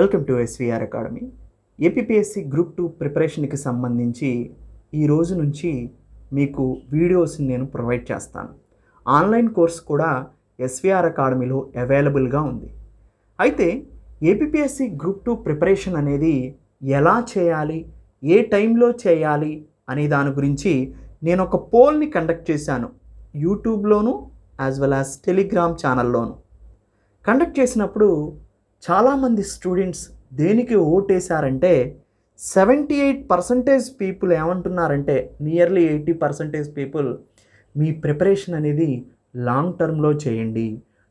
Welcome to SVR academy. APPSC group 2 ప్రిపరేషన్కి సంబంధించి ఈ రోజు నుంచి మీకు వీడియోస్ని నేను ప్రొవైడ్ చేస్తాను. ఆన్లైన్ కోర్స్ కూడా ఎస్విఆర్ అకాడమీలో అవైలబుల్గా ఉంది. అయితే ఏపీపీఎస్సీ గ్రూప్ 2 ప్రిపరేషన్ అనేది ఎలా చేయాలి, ఏ టైంలో చేయాలి అనే దాని గురించి నేను ఒక పోల్ని కండక్ట్ చేశాను. యూట్యూబ్లోను యాజ్ వెల్ యాజ్ టెలిగ్రామ్ ఛానల్లోను కండక్ట్ చేసినప్పుడు చాలామంది స్టూడెంట్స్ దేనికి ఓటేశారంటే 78% పీపుల్ ఏమంటున్నారంటే నియర్లీ 80% పీపుల్ మీ ప్రిపరేషన్ అనేది లాంగ్ టర్మ్లో చేయండి,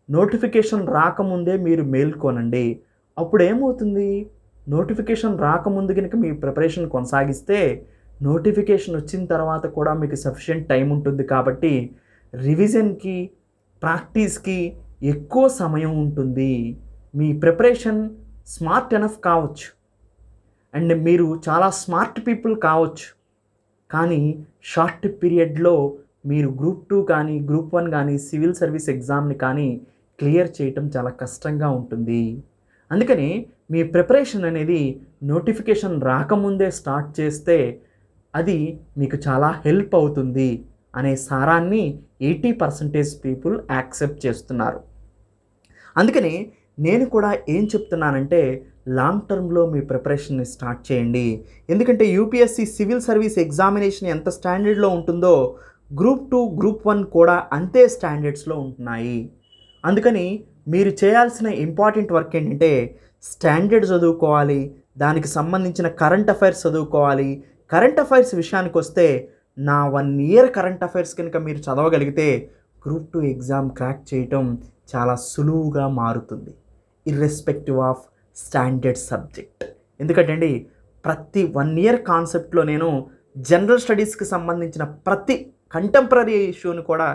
నోటిఫికేషన్ రాకముందే మీరు మేల్కొనండి. అప్పుడు ఏమవుతుంది, నోటిఫికేషన్ రాకముందు కనుక మీ ప్రిపరేషన్ కొనసాగిస్తే నోటిఫికేషన్ వచ్చిన తర్వాత కూడా మీకు సఫిషియెంట్ టైం ఉంటుంది కాబట్టి రివిజన్కి ప్రాక్టీస్కి ఎక్కువ సమయం ఉంటుంది. మీ ప్రిపరేషన్ స్మార్ట్ ఎనఫ్ కావచ్చు అండ్ మీరు చాలా స్మార్ట్ పీపుల్ కావచ్చు, కానీ షార్ట్ పీరియడ్లో మీరు గ్రూప్ 2 కానీ గ్రూప్ 1 కానీ సివిల్ సర్వీస్ ఎగ్జామ్ని కానీ క్లియర్ చేయటం చాలా కష్టంగా ఉంటుంది. అందుకని మీ ప్రిపరేషన్ అనేది నోటిఫికేషన్ రాకముందే స్టార్ట్ చేస్తే అది మీకు చాలా హెల్ప్ అవుతుంది అనే సారాన్ని 80% పీపుల్ యాక్సెప్ట్ చేస్తున్నారు. అందుకని నేను కూడా ఏం చెప్తున్నానంటే లాంగ్ టర్మ్లో మీ ప్రిపరేషన్ని స్టార్ట్ చేయండి. ఎందుకంటే యూపీఎస్సీ సివిల్ సర్వీస్ ఎగ్జామినేషన్ ఎంత స్టాండర్డ్లో ఉంటుందో గ్రూప్ 2 గ్రూప్ 1 కూడా అంతే స్టాండర్డ్స్లో ఉంటున్నాయి. అందుకని మీరు చేయాల్సిన ఇంపార్టెంట్ వర్క్ ఏంటంటే స్టాండర్డ్ చదువుకోవాలి, దానికి సంబంధించిన కరెంట్ అఫైర్స్ చదువుకోవాలి. కరెంట్ అఫైర్స్ విషయానికి వస్తే నా 1 ఇయర్ కరెంట్ అఫైర్స్ కనుక మీరు చదవగలిగితే గ్రూప్ 2 ఎగ్జామ్ క్రాక్ చేయటం చాలా సులువుగా మారుతుంది, ఇర్రెస్పెక్టివ్ ఆఫ్ స్టాండర్డ్ సబ్జెక్ట్. ఎందుకంటే అండి ప్రతి 1 ఇయర్ కాన్సెప్ట్లో నేను జనరల్ స్టడీస్కి సంబంధించిన ప్రతి కంటెంపరీ ఇష్యూని కూడా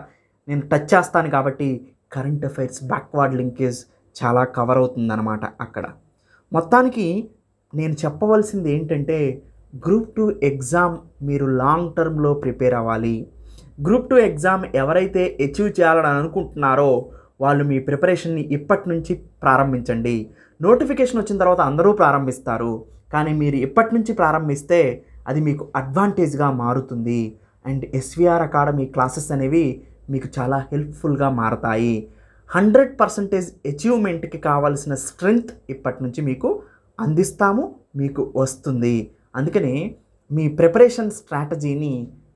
నేను టచ్ చేస్తాను కాబట్టి కరెంట్ అఫైర్స్ బ్యాక్వర్డ్ లింకేజ్ చాలా కవర్ అవుతుందన్నమాట. అక్కడ మొత్తానికి నేను చెప్పవలసింది ఏంటంటే గ్రూప్ 2 ఎగ్జామ్ మీరు లాంగ్ టర్మ్లో ప్రిపేర్ అవ్వాలి. గ్రూప్ 2 ఎగ్జామ్ ఎవరైతే అచీవ్ చేయాలని అనుకుంటున్నారో వాళ్ళు మీ ప్రిపరేషన్ని ఇప్పటి నుంచి ప్రారంభించండి. నోటిఫికేషన్ వచ్చిన తర్వాత అందరూ ప్రారంభిస్తారు, కానీ మీరు ఇప్పటి నుంచి ప్రారంభిస్తే అది మీకు అడ్వాంటేజ్గా మారుతుంది. అండ్ ఎస్విఆర్ అకాడమీ క్లాసెస్ అనేవి మీకు చాలా హెల్ప్ఫుల్గా మారతాయి. 100% అచీవ్మెంట్కి కావాల్సిన స్ట్రెంగ్త్ ఇప్పటి నుంచి మీకు అందిస్తాము, మీకు వస్తుంది. అందుకని మీ ప్రిపరేషన్ స్ట్రాటజీని,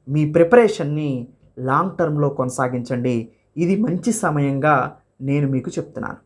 మీ ప్రిపరేషన్ని లాంగ్ టర్మ్లో కొనసాగించండి. ఇది మంచి సమయంగా నేను మీకు చెప్తున్నాను.